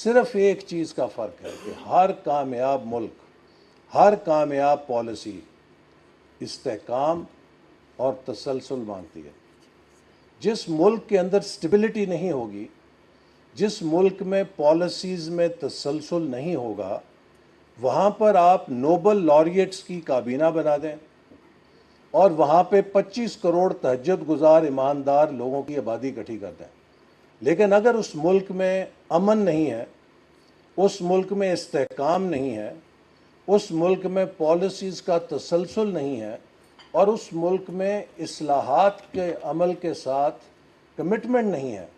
सिर्फ एक चीज़ का फ़र्क है कि हर कामयाब मुल्क, हर कामयाब पॉलिसी इस्तेहकाम और तसलसल मांगती है। जिस मुल्क के अंदर स्टेबिलिटी नहीं होगी, जिस मुल्क में पॉलिसीज़ में तसलसल नहीं होगा, वहाँ पर आप नोबल लॉरिएट्स की काबीना बना दें और वहाँ पे 25 करोड़ तहज्जुद गुजार ईमानदार लोगों की आबादी इकट्ठी कर दें। लेकिन अगर उस मुल्क में अमन नहीं है, उस मुल्क में इस्तेहकाम नहीं है, उस मुल्क में पॉलिसीज़ का तसलसल नहीं है और उस मुल्क में इस्लाहात के अमल के साथ कमिटमेंट नहीं है,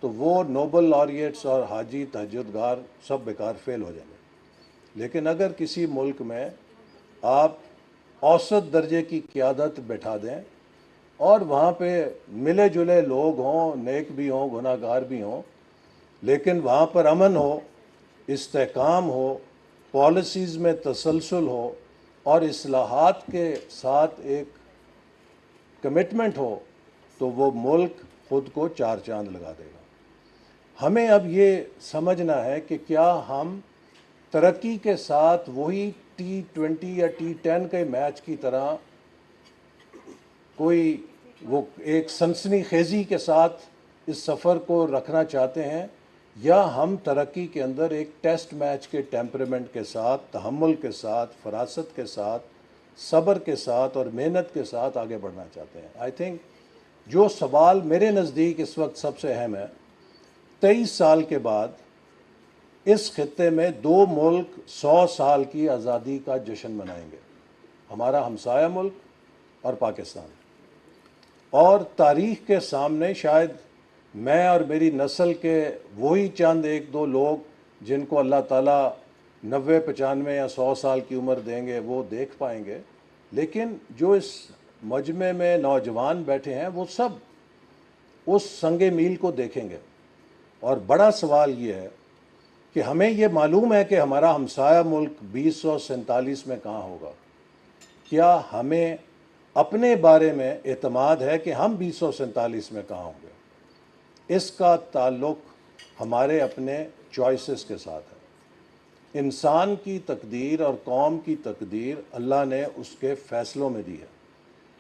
तो वो नोबल लॉरिएट्स और हाजी तहज्जुदगार सब बेकार फेल हो जाएंगे। लेकिन अगर किसी मुल्क में आप औसत दर्जे की क़यादत बैठा दें और वहाँ पे मिले जुले लोग हों, नेक भी हों, गुनाहगार भी हों, लेकिन वहाँ पर अमन हो, इस्तेहकाम हो, पॉलिसीज़ में तसलसल हो और इस्लाहात के साथ एक कमिटमेंट हो, तो वो मुल्क ख़ुद को चार चांद लगा देगा। हमें अब ये समझना है कि क्या हम तरक्की के साथ वही T20 या T10 के मैच की तरह कोई वो एक सनसनीखेज़ी के साथ इस सफ़र को रखना चाहते हैं, या हम तरक्की के अंदर एक टेस्ट मैच के टेम्परामेंट के साथ, तहम्मुल के साथ, फरासत के साथ, सब्र के साथ और मेहनत के साथ आगे बढ़ना चाहते हैं। आई थिंक जो सवाल मेरे नज़दीक इस वक्त सबसे अहम है, 23 साल के बाद इस खित्ते में दो मुल्क 100 साल की आज़ादी का जश्न मनाएंगे, हमारा हमसाया मुल्क और पाकिस्तान। और तारीख़ के सामने शायद मैं और मेरी नस्ल के वही चंद एक दो लोग जिनको अल्लाह ताला 90, 95 या 100 साल की उम्र देंगे वो देख पाएंगे, लेकिन जो इस मजमे में नौजवान बैठे हैं वो सब उस संगे मील को देखेंगे। और बड़ा सवाल ये है कि हमें ये मालूम है कि हमारा हमसाया मुल्क 2047 में कहाँ होगा। क्या हमें अपने बारे में एतमाद है कि हम 2047 में कहाँ होंगे? इसका ताल्लुक़ हमारे अपने चॉइसेस के साथ है। इंसान की तकदीर और कौम की तकदीर अल्लाह ने उसके फ़ैसलों में दी है।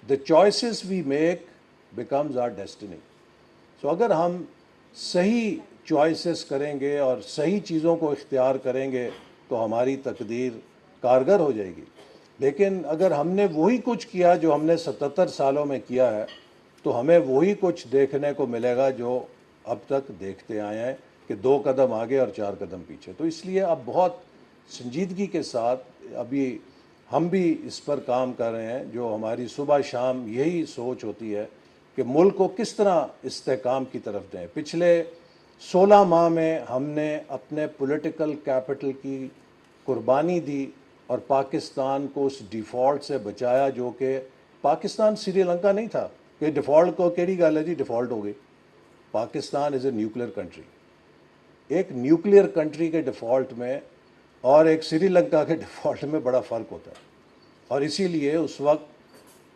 The choices we make becomes our destiny. So अगर हम सही चॉइसेस करेंगे और सही चीज़ों को इख्तियार करेंगे तो हमारी तकदीर कारगर हो जाएगी। लेकिन अगर हमने वही कुछ किया जो हमने 77 सालों में किया है, तो हमें वही कुछ देखने को मिलेगा जो अब तक देखते आए हैं कि 2 कदम आगे और 4 कदम पीछे। तो इसलिए अब बहुत संजीदगी के साथ अभी हम भी इस पर काम कर रहे हैं, जो हमारी सुबह शाम यही सोच होती है कि मुल्क को किस तरह इस्तेहकाम की तरफ दें। पिछले 16 माह में हमने अपने पॉलिटिकल कैपिटल की कुर्बानी दी और पाकिस्तान को उस डिफ़ॉल्ट से बचाया, जो कि पाकिस्तान श्रीलंका नहीं था कि डिफ़ॉल्ट को केड़ी गल है जी डिफ़ॉल्ट हो गई। Pakistan is a nuclear country. एक न्यूक्लियर कंट्री के डिफ़ॉल्ट में और एक श्रीलंका के डिफ़ॉल्ट में बड़ा फ़र्क होता है। और इसीलिए उस वक्त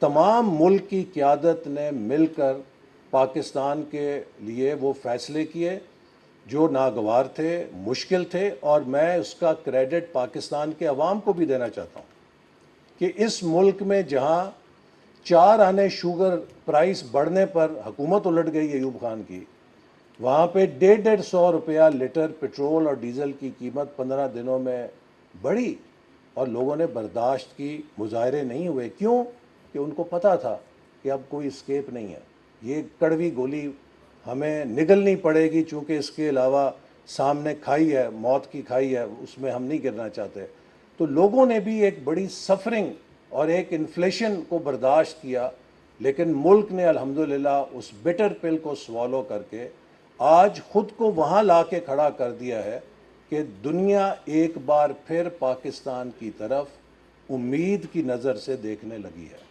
तमाम मुल्क की क़यादत ने मिलकर पाकिस्तान के लिए वो फ़ैसले किए जो नागवार थे, मुश्किल थे, और मैं उसका क्रेडिट पाकिस्तान के अवाम को भी देना चाहता हूँ कि इस मुल्क में जहाँ 4 आने शुगर प्राइस बढ़ने पर हुकूमत उलट गई अयूब खान की, वहाँ पे 150-150 रुपया लीटर पेट्रोल और डीज़ल की कीमत 15 दिनों में बढ़ी और लोगों ने बर्दाश्त की, मुजाहरे नहीं हुए। क्यों? कि उनको पता था कि अब कोई एस्केप नहीं है, ये कड़वी गोली हमें निगलनी पड़ेगी, चूँकि इसके अलावा सामने खाई है, मौत की खाई है, उसमें हम नहीं गिरना चाहते। तो लोगों ने भी एक बड़ी सफरिंग और एक इन्फ्लेशन को बर्दाश्त किया, लेकिन मुल्क ने अल्हम्दुलिल्लाह उस बिटर पिल को स्वॉलो करके आज ख़ुद को वहाँ ला के खड़ा कर दिया है कि दुनिया एक बार फिर पाकिस्तान की तरफ उम्मीद की नज़र से देखने लगी है।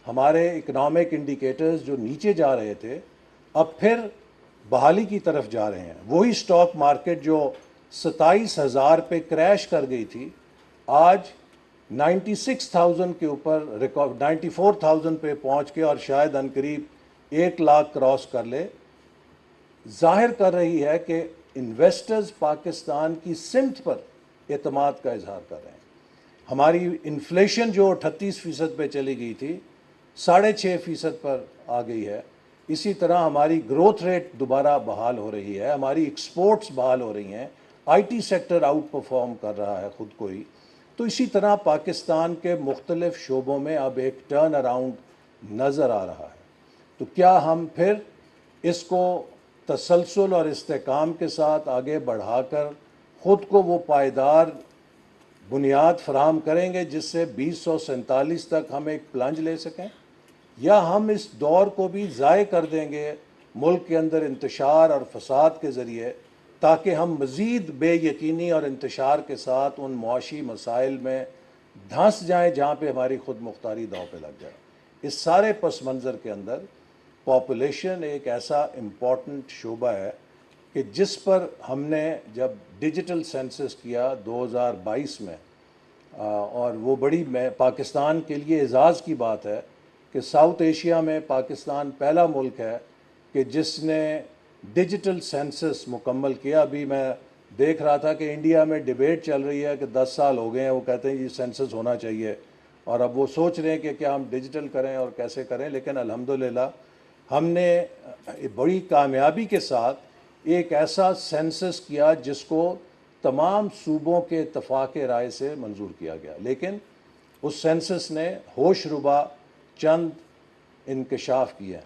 हमारे इकनॉमिक इंडिकेटर्स जो नीचे जा रहे थे अब फिर बहाली की तरफ जा रहे हैं। वही स्टॉक मार्केट जो 27,000 पे क्रैश कर गई थी, आज 96,000 के ऊपर रिकॉर्ड 94,000 पे पहुंच के और शायद अनकरीब 1 लाख क्रॉस कर ले, जाहिर कर रही है कि इन्वेस्टर्स पाकिस्तान की सिमत पर एतमाद का इजहार कर रहे हैं। हमारी इन्फ्लेशन जो 38% पे चली गई थी 6.5% पर आ गई है। इसी तरह हमारी ग्रोथ रेट दोबारा बहाल हो रही है, हमारी एक्सपोर्ट्स बहाल हो रही हैं, आईटी सेक्टर आउट परफॉर्म कर रहा है ख़ुद को ही। तो इसी तरह पाकिस्तान के मुख्तलिफ शोबों में अब एक टर्न अराउंड नज़र आ रहा है। तो क्या हम फिर इसको तसलसल और इस्तेकाम के साथ आगे बढ़ाकर ख़ुद को वो पायदार बुनियाद फराहम करेंगे जिससे 2047 तक हम एक प्लंज ले सकें, या हम इस दौर को भी ज़ाय कर देंगे मुल्क के अंदर इंतशार और फसाद के ज़रिए, ताकि हम मज़ीद बेयकीनी और इंतशार के साथ उन मुआशी मसाइल में धंस जाएँ जहाँ पे हमारी खुद मुख्तारी दाव पे लग जाए। इस सारे पस मंज़र के अंदर पॉपुलेशन एक ऐसा इम्पॉर्टेंट शोबा है कि जिस पर हमने जब डिजिटल सेंसस किया 2022 में, और वो बड़ी पाकिस्तान के लिए एजाज़ की बात है कि साउथ एशिया में पाकिस्तान पहला मुल्क है कि जिसने डिजिटल सेंसस मुकम्मल किया। अभी मैं देख रहा था कि इंडिया में डिबेट चल रही है कि 10 साल हो गए हैं, वो कहते हैं ये सेंसस होना चाहिए, और अब वो सोच रहे हैं कि क्या हम डिजिटल करें और कैसे करें। लेकिन अल्हम्दुलिल्लाह हमने बड़ी कामयाबी के साथ एक ऐसा सेंसस किया जिसको तमाम सूबों के इत्तफाक़ राय से मंजूर किया गया। लेकिन उस सेंसस ने होशरुबा चंद इंकशाफ किए हैं,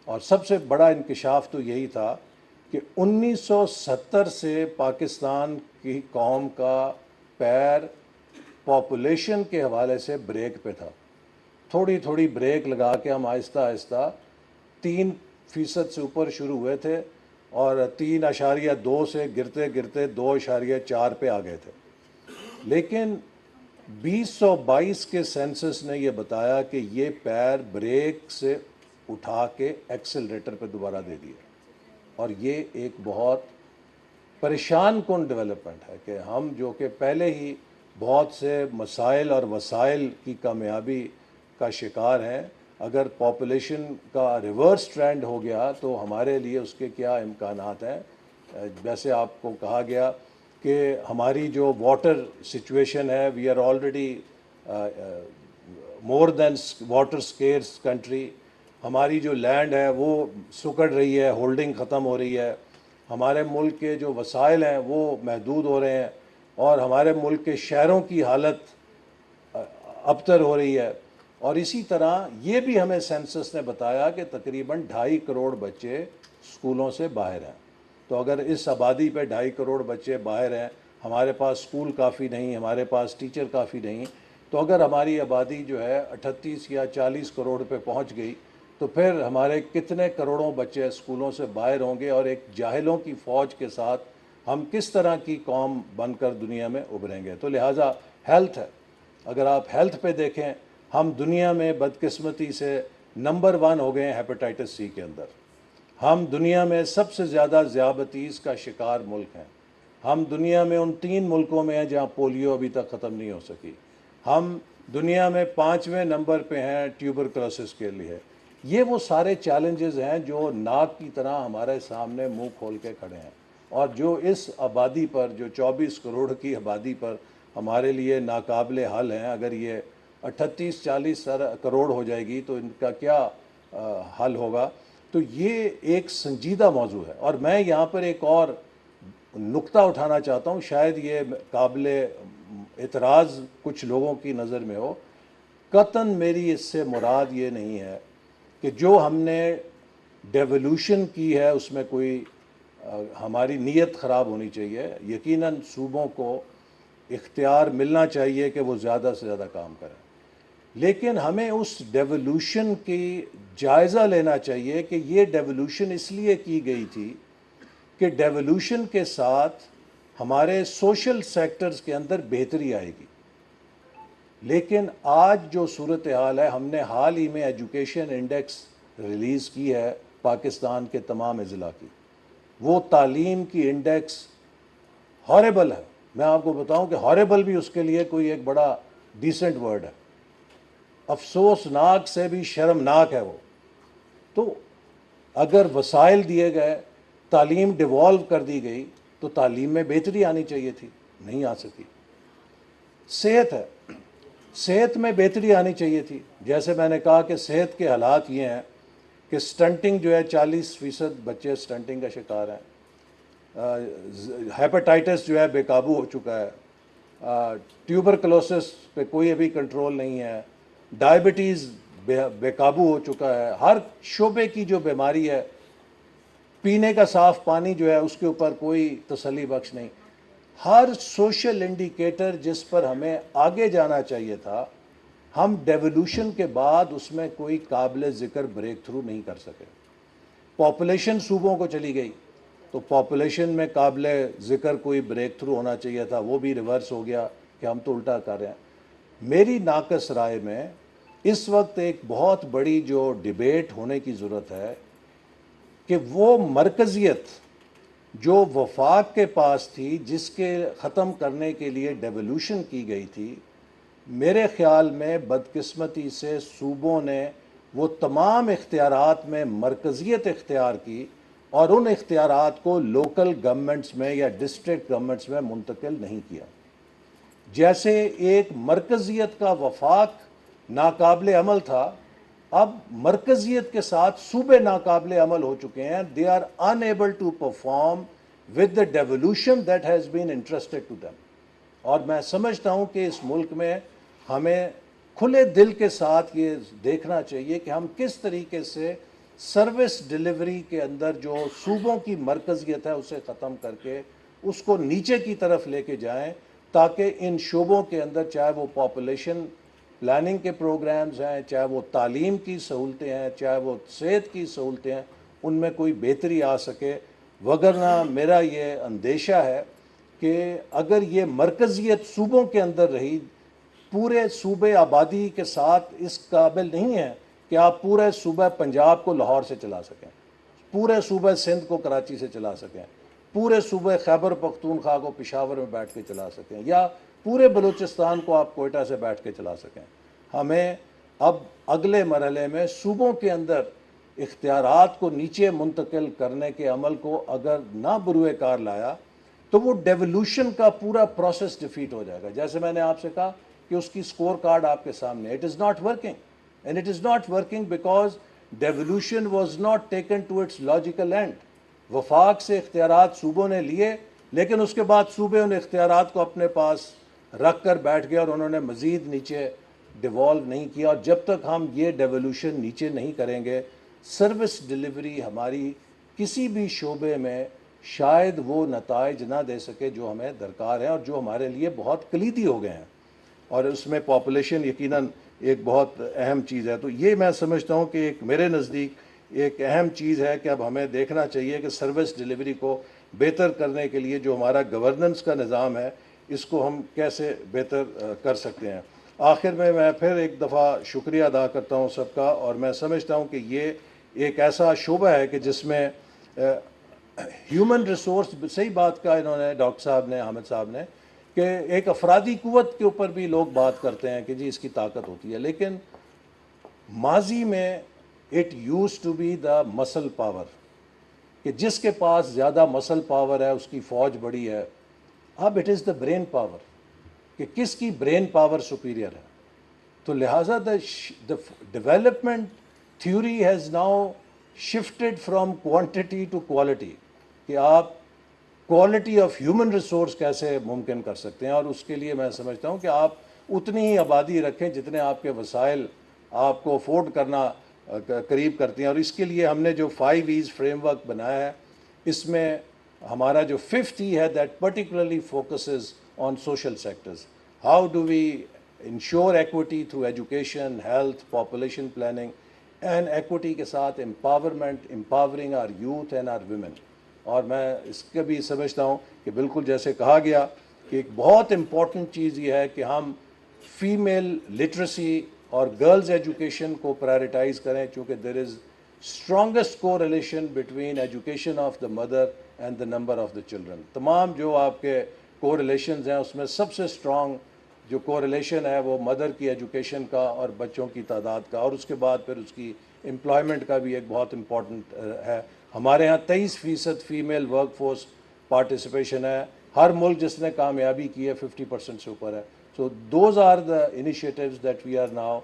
और सबसे बड़ा इंकशाफ तो यही था कि 1970 से पाकिस्तान की कौम का पैर पॉपुलेशन के हवाले से ब्रेक पे था। थोड़ी थोड़ी ब्रेक लगा के हम आहिस्ता आहिस्ता 3% से ऊपर शुरू हुए थे, और 3.2 से गिरते गिरते 2.4 पे आ गए थे। लेकिन 2022 के सेंसस ने यह बताया कि ये पैर ब्रेक से उठा के एक्सेलरेटर पे दोबारा दे दिए, और ये एक बहुत परेशान कुन डेवलपमेंट है कि हम जो कि पहले ही बहुत से मसाइल और वसाइल की कामयाबी का शिकार हैं, अगर पॉपुलेशन का रिवर्स ट्रेंड हो गया तो हमारे लिए उसके क्या इम्कानात हैं। जैसे आपको कहा गया कि हमारी जो वाटर सिचुएशन है, we are already more than water scarce country. हमारी जो लैंड है वो सुकड़ रही है, होल्डिंग ख़त्म हो रही है। हमारे मुल्क के जो वसाइल हैं वो महदूद हो रहे हैं, और हमारे मुल्क के शहरों की हालत अबतर हो रही है। और इसी तरह ये भी हमें सेंसस ने बताया कि तकरीबन 2.5 करोड़ बच्चे स्कूलों से बाहर हैं। तो अगर इस आबादी पे 2.5 करोड़ बच्चे बाहर हैं, हमारे पास स्कूल काफ़ी नहीं, हमारे पास टीचर काफ़ी नहीं, तो अगर हमारी आबादी जो है 38 या 40 करोड़ पे पहुंच गई तो फिर हमारे कितने करोड़ों बच्चे स्कूलों से बाहर होंगे, और एक जाहिलों की फ़ौज के साथ हम किस तरह की कौम बनकर दुनिया में उभरेंगे। तो लिहाजा हेल्थ है, अगर आप हेल्थ पे देखें, हम दुनिया में बदकिस्मती से नंबर 1 हो गए हैं हेपेटाइटिस सी के अंदर। हम दुनिया में सबसे ज़्यादा ज़ियाबतीस का शिकार मुल्क हैं। हम दुनिया में उन 3 मुल्कों में हैं जहाँ पोलियो अभी तक ख़त्म नहीं हो सकी। हम दुनिया में 5वें नंबर पे हैं ट्यूबरकुलोसिस के लिए। ये वो सारे चैलेंजेस हैं जो नाक की तरह हमारे सामने मुंह खोल के खड़े हैं, और जो इस आबादी पर, जो 24 करोड़ की आबादी पर हमारे लिए नाकाबिले हल हैं। अगर ये 38-40 करोड़ हो जाएगी तो इनका क्या हल होगा। तो ये एक संजीदा मौजू है, और मैं यहाँ पर एक और नुक्ता उठाना चाहता हूँ, शायद ये काबिले एतराज़ कुछ लोगों की नज़र में हो। कतन मेरी इससे मुराद ये नहीं है कि जो हमने डेवोल्यूशन की है उसमें कोई हमारी नीयत ख़राब होनी चाहिए। यकीनन सूबों को इख्तियार मिलना चाहिए कि वो ज़्यादा से ज़्यादा काम करें, लेकिन हमें उस डेवोल्यूशन की जायज़ा लेना चाहिए कि ये डेवोल्यूशन इसलिए की गई थी कि डेवोल्यूशन के साथ हमारे सोशल सेक्टर्स के अंदर बेहतरी आएगी। लेकिन आज जो सूरत हाल है, हमने हाल ही में एजुकेशन इंडेक्स रिलीज़ की है पाकिस्तान के तमाम अज़ला की, वो तालीम की इंडेक्स हॉरेबल है। मैं आपको बताऊं कि हॉरेबल भी उसके लिए कोई एक बड़ा डिसेंट वर्ड है, अफसोसनाक से भी शर्मनाक है वो। तो अगर वसाइल दिए गए, तालीम डिवॉल्व कर दी गई तो तालीम में बेहतरी आनी चाहिए थी, नहीं आ सकी। सेहत है, सेहत में बेहतरी आनी चाहिए थी। जैसे मैंने कहा कि सेहत के हालात ये हैं कि स्टंटिंग जो है 40% बच्चे स्टंटिंग का शिकार हैं। हेपेटाइटिस जो है बेकाबू हो चुका है। ट्यूबरकुलोसिस पे कोई अभी कंट्रोल नहीं है। डायबिटीज़ बेकाबू हो चुका है। हर शोबे की जो बीमारी है, पीने का साफ पानी जो है उसके ऊपर कोई तसल्ली बख्श नहीं। हर सोशल इंडिकेटर जिस पर हमें आगे जाना चाहिए था, हम डेवोल्यूशन के बाद उसमें कोई काबिल ज़िक्र ब्रेक थ्रू नहीं कर सके। पॉपुलेशन सूबों को चली गई तो पॉपुलेशन में काबिल ज़िक्र कोई ब्रेक थ्रू होना चाहिए था, वो भी रिवर्स हो गया कि हम तो उल्टा कर रहे हैं। मेरी नाकस राय में इस वक्त एक बहुत बड़ी जो डिबेट होने की ज़रूरत है कि वो मरकज़ियत जो वफाक के पास थी, जिसके ख़त्म करने के लिए डेवोल्यूशन की गई थी, मेरे ख़्याल में बदकिस्मती से सूबों ने वो तमाम इख्तियारात में मरकज़ियत इख्तियार की और उन इख्तियारात को लोकल गवर्नमेंट्स में या डिस्ट्रिक्ट गवर्नमेंट्स में मुंतकिल नहीं किया। जैसे एक मरकज़ियत का वफाक नाकाबिल अमल था, अब मरकज़ियत के साथ सूबे नाकाबिल अमल हो चुके हैं। They are unable to perform with the devolution that has been interested to them. और मैं समझता हूँ कि इस मुल्क में हमें खुले दिल के साथ ये देखना चाहिए कि हम किस तरीके से सर्विस डिलीवरी के अंदर जो सूबों की मरकज़ियत है उसे ख़त्म करके उसको नीचे की तरफ लेके जाएं, ताकि इन शोबों के अंदर, चाहे वो पॉपुलेशन प्लानिंग के प्रोग्राम्स हैं, चाहे वो तालीम की सहूलतें हैं, चाहे वो सेहत की सहूलतें हैं, उनमें कोई बेहतरी आ सके। वगरना मेरा ये अंदेशा है कि अगर ये मरकज़ियत सूबों के अंदर रही, पूरे सूबे आबादी के साथ इस काबिल नहीं है कि आप पूरे सूबे पंजाब को लाहौर से चला सकें, पूरे सूबे सिंध को कराची से चला सकें, पूरे सूबे खैबर पख्तूनख्वा को पेशावर में बैठ के चला सकें, या पूरे बलूचिस्तान को आप कोयटा से बैठ के चला सकें। हमें अब अगले मरहले में सूबों के अंदर इख्तियारात को नीचे मुंतकिल करने के अमल को अगर ना बरूए कार लाया तो वो डेवोल्यूशन का पूरा प्रोसेस डिफीट हो जाएगा। जैसे मैंने आपसे कहा कि उसकी स्कोर कार्ड आपके सामने, it is not working, and it is not working because devolution was not taken to its logical end. वफाक से इख्तियारात सूबों ने लिए, लेकिन उसके बाद सूबे उन इख्तियारात को अपने पास रख कर बैठ गए और उन्होंने मज़ीद नीचे डिवॉल्व नहीं किया। और जब तक हम ये डेवोल्यूशन नीचे नहीं करेंगे, सर्विस डिलीवरी हमारी किसी भी शोबे में शायद वो नताइज ना दे सके जो हमें दरकार है और जो हमारे लिए बहुत कलीदी हो गए हैं। और उसमें पॉपुलेशन यकीनन एक बहुत अहम चीज़ है। तो ये मैं समझता हूँ कि एक मेरे नज़दीक एक अहम चीज़ है कि अब हमें देखना चाहिए कि सर्विस डिलीवरी को बेहतर करने के लिए जो हमारा गवर्नेंस का निज़ाम है, इसको हम कैसे बेहतर कर सकते हैं। आखिर में मैं फिर एक दफ़ा शुक्रिया अदा करता हूँ सबका, और मैं समझता हूँ कि ये एक ऐसा शोबा है कि जिसमें ह्यूमन रिसोर्स, सही बात का इन्होंने डॉक्टर साहब ने, हामिद साहब ने, कि एक अफरादी कुव्वत के ऊपर भी लोग बात करते हैं कि जी इसकी ताकत होती है, लेकिन माजी में it use to be the muscle power, कि जिसके पास ज़्यादा मसल पावर है उसकी फ़ौज बड़ी है। अब it is the brain power, कि किसकी ब्रेन पावर सुपीरियर है। तो लिहाजा the development theory has now shifted from quantity to quality, कि आप क्वालिटी ऑफ ह्यूमन रिसोर्स कैसे मुमकिन कर सकते हैं। और उसके लिए मैं समझता हूँ कि आप उतनी ही आबादी रखें जितने आपके वसाइल आपको अफोर्ड करना करीब करती हैं। और इसके लिए हमने जो 5 E's फ्रेमवर्क बनाया है, इसमें हमारा जो 5th E है that particularly focuses on social sectors. How do we ensure equity through education, health, population planning, and equity के साथ empowerment, empowering our youth and our women. और मैं इसके भी समझता हूँ कि बिल्कुल जैसे कहा गया कि एक बहुत इम्पॉर्टेंट चीज़ ये है कि हम फीमेल लिटरेसी और गर्ल्स एजुकेशन को प्रायोरिटाइज करें, चूँकि there is strongest correlation between education of the mother and the number of the children. तमाम जो आपके कोरिलेशंस हैं उसमें सबसे स्ट्रॉन्ग जो कोरिलेशन है वो मदर की एजुकेशन का और बच्चों की तादाद का, और उसके बाद फिर उसकी एम्प्लॉयमेंट का भी एक बहुत इम्पॉर्टेंट है। हमारे यहाँ 23% फीमेल वर्क फोर्स पार्टिसिपेशन है। हर मुल्क जिसने कामयाबी की है 50% से ऊपर है। So those are the initiatives that we are now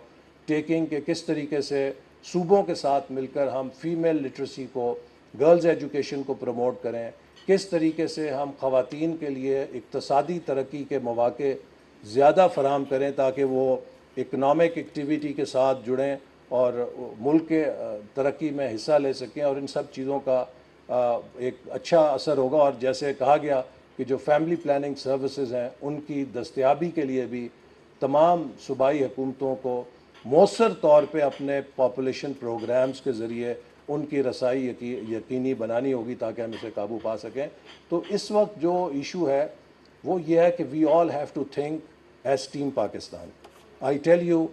taking कि किस तरीके से सूबों के साथ मिलकर हम फीमेल लिटरेसी को, गर्ल्स एजुकेशन को प्रमोट करें, किस तरीके से हम ख़वातीन के लिए इक़्तिसादी तरक्की के मौक़े ज़्यादा फराहम करें ताकि वो इकनॉमिक एक्टिविटी के साथ जुड़ें और मुल्क के तरक्की में हिस्सा ले सकें, और इन सब चीज़ों का एक अच्छा असर होगा। और जैसे कहा गया कि जो फैमिली प्लानिंग सर्विसेज हैं उनकी दस्तयाबी के लिए भी तमाम सूबाई हुकूमतों को मौसर तौर पे अपने पॉपुलेशन प्रोग्राम्स के ज़रिए उनकी रसाई यकीनी बनानी होगी ताकि हम इसे काबू पा सकें। तो इस वक्त जो इशू है वो ये है कि we all have to think as team Pakistan. I tell you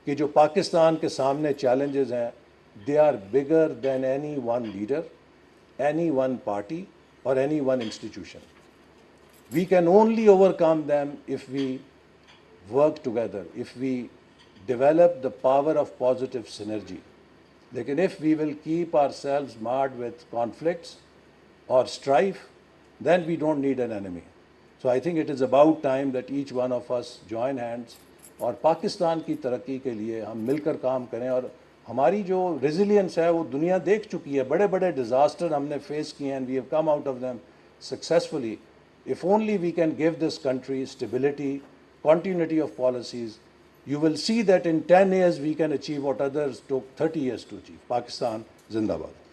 कि जो पाकिस्तान के सामने चैलेंजेस हैं they are bigger than any one leader, any one party और any one institution. We can only overcome them if we work together, if we develop the power of positive synergy. Lekin if we will keep ourselves marred with conflicts or strife, then we don't need an enemy. So I think it is about time that each one of us join hands और पाकिस्तान की तरक्की के लिए हम मिलकर काम करें। और हमारी जो रेजिलियंस है वो दुनिया देख चुकी है, बड़े बड़े डिज़ास्टर हमने फेस किए हैं, we have come out of them successfully. If only we can give this country stability, continuity of policies, you will see that in 10 years we can achieve what others took 30 years to achieve. Pakistan Zindabad.